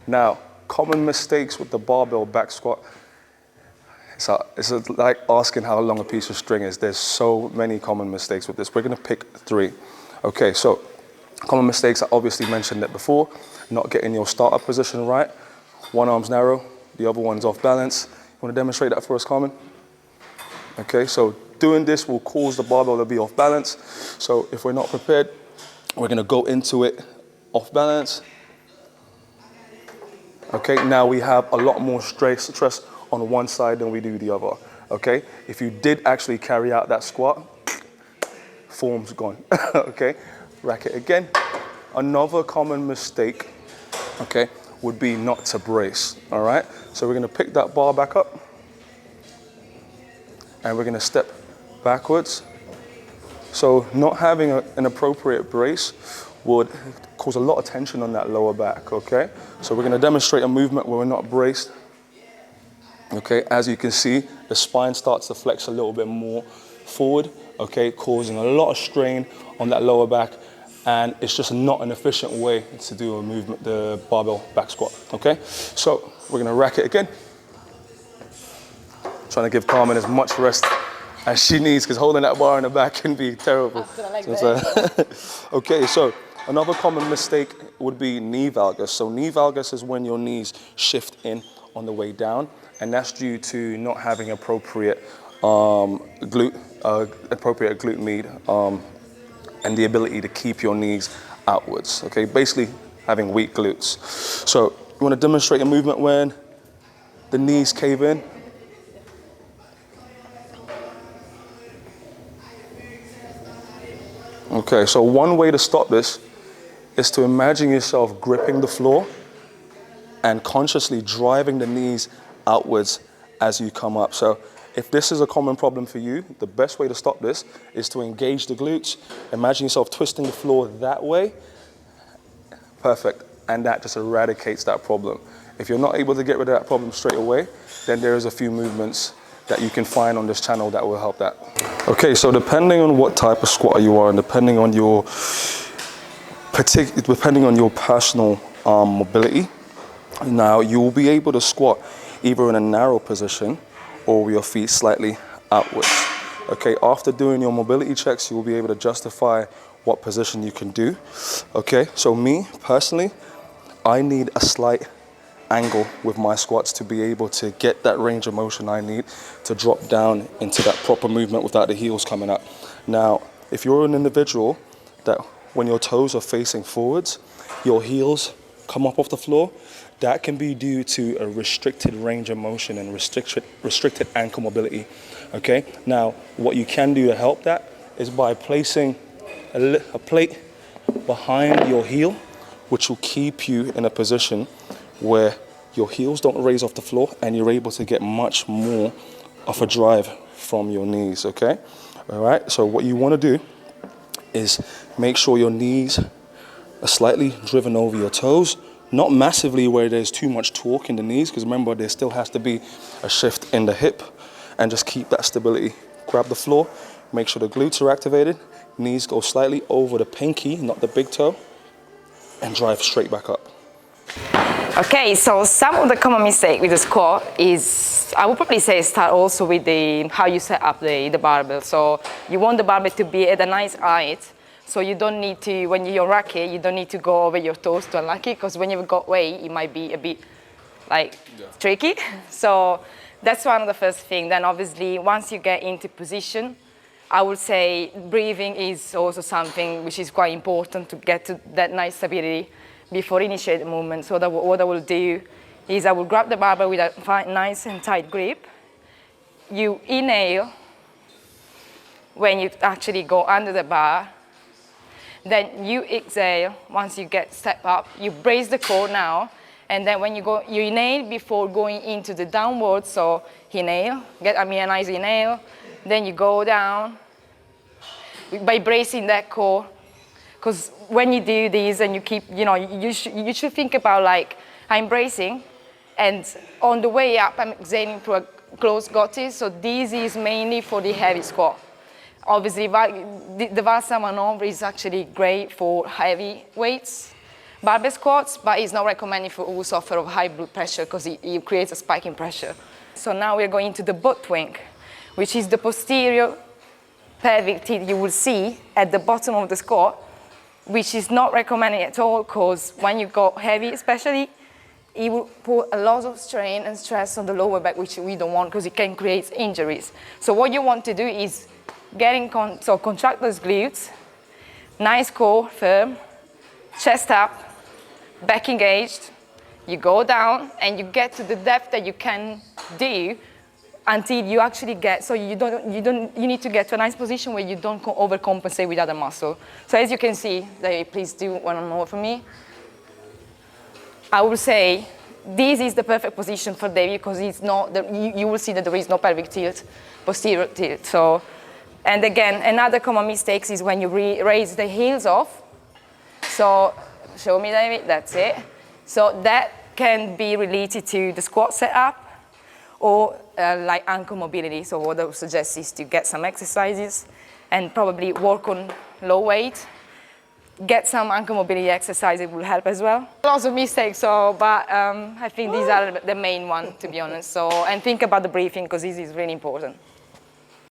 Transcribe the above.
Now, common mistakes with the barbell back squat. It's like asking how long a piece of string is. There's so many common mistakes with this. We're gonna pick 3. Okay, so common mistakes, I obviously mentioned it before. Not getting your startup position right. One arm's narrow, the other one's off balance. You wanna demonstrate that for us, Carmen? Okay, so doing this will cause the barbell to be off balance. So if we're not prepared, we're gonna go into it off balance. Okay, now we have a lot more stress on one side than we do the other. Okay, if you did actually carry out that squat, form's gone. Okay, rack it again. Another common mistake, okay, would be not to brace. All right, so we're gonna pick that bar back up and we're gonna step backwards. So not having an appropriate brace would cause a lot of tension on that lower back, okay? So we're gonna demonstrate a movement where we're not braced. Okay, as you can see, the spine starts to flex a little bit more forward, okay, causing a lot of strain on that lower back, and it's just not an efficient way to do a movement, the barbell back squat, okay? So we're gonna rack it again. Trying to give Carmen as much rest as she needs, because holding that bar in the back can be terrible. Okay, so another common mistake would be knee valgus. So knee valgus is when your knees shift in on the way down, and that's due to not having appropriate glute med and the ability to keep your knees outwards. Okay, basically having weak glutes. So you want to demonstrate a movement when the knees cave in. Okay, so one way to stop this is to imagine yourself gripping the floor and consciously driving the knees outwards as you come up. So if this is a common problem for you, the best way to stop this is to engage the glutes. Imagine yourself twisting the floor that way. Perfect. And that just eradicates that problem. If you're not able to get rid of that problem straight away, then there's a few movements that you can find on this channel that will help that. Okay, so depending on what type of squatter you are and depending on your personal mobility, now you will be able to squat either in a narrow position or with your feet slightly outwards. Okay, after doing your mobility checks, you will be able to justify what position you can do. Okay, so me personally, I need a slight angle with my squats to be able to get that range of motion I need to drop down into that proper movement without the heels coming up. Now, if you're an individual that when your toes are facing forwards, your heels come up off the floor, that can be due to a restricted range of motion and restricted ankle mobility. Okay, now what you can do to help that is by placing a plate behind your heel, which will keep you in a position where your heels don't raise off the floor and you're able to get much more of a drive from your knees, okay? All right, so what you want to do is make sure your knees are slightly driven over your toes, not massively where there's too much torque in the knees, because remember, there still has to be a shift in the hip, and just keep that stability. Grab the floor, make sure the glutes are activated, knees go slightly over the pinky, not the big toe, and drive straight back up. Okay, so some of the common mistake with the squat is, I would probably say, start also with how you set up the barbell. So you want the barbell to be at a nice height, so you don't need to, when you rack it, you don't need to go over your toes to unlock it, because when you've got weight, it might be a bit tricky. So that's one of the first things. Then obviously, once you get into position, I would say breathing is also something which is quite important to get to that nice stability before initiate the movement. So what I will do is I will grab the barbell with a nice and tight grip. You inhale when you actually go under the bar. Then you exhale once you step up. You brace the core now. And then when you inhale before going into the downward. So inhale, get a nice inhale. Then you go down by bracing that core. Because when you do this and you keep, you should think about like, I'm bracing, and on the way up, I'm exhaling through a closed glottis. So this is mainly for the heavy squat. Obviously, the Valsa maneuver is actually great for heavy weights, barbell squats, but it's not recommended for who suffer of high blood pressure because it creates a spike in pressure. So now we're going to the butt twink, which is the posterior pelvic tilt you will see at the bottom of the squat, which is not recommended at all because when you go heavy especially, it will put a lot of strain and stress on the lower back, which we don't want because it can create injuries. So what you want to do is contract those glutes, nice core, firm, chest up, back engaged. You go down and you get to the depth that you can do until you actually get, so you need to get to a nice position where you don't overcompensate with other muscle. So as you can see, please do one more for me. I will say this is the perfect position for David because it's not, you will see that there is no pelvic tilt, posterior tilt. So, and again, another common mistake is when you raise the heels off. So show me, David, that's it. So that can be related to the squat setup or like ankle mobility. So what I would suggest is to get some exercises and probably work on low weight. Get some ankle mobility exercises will help as well. Lots of mistakes, but I think these are the main ones, to be honest. So, and think about the breathing because this is really important.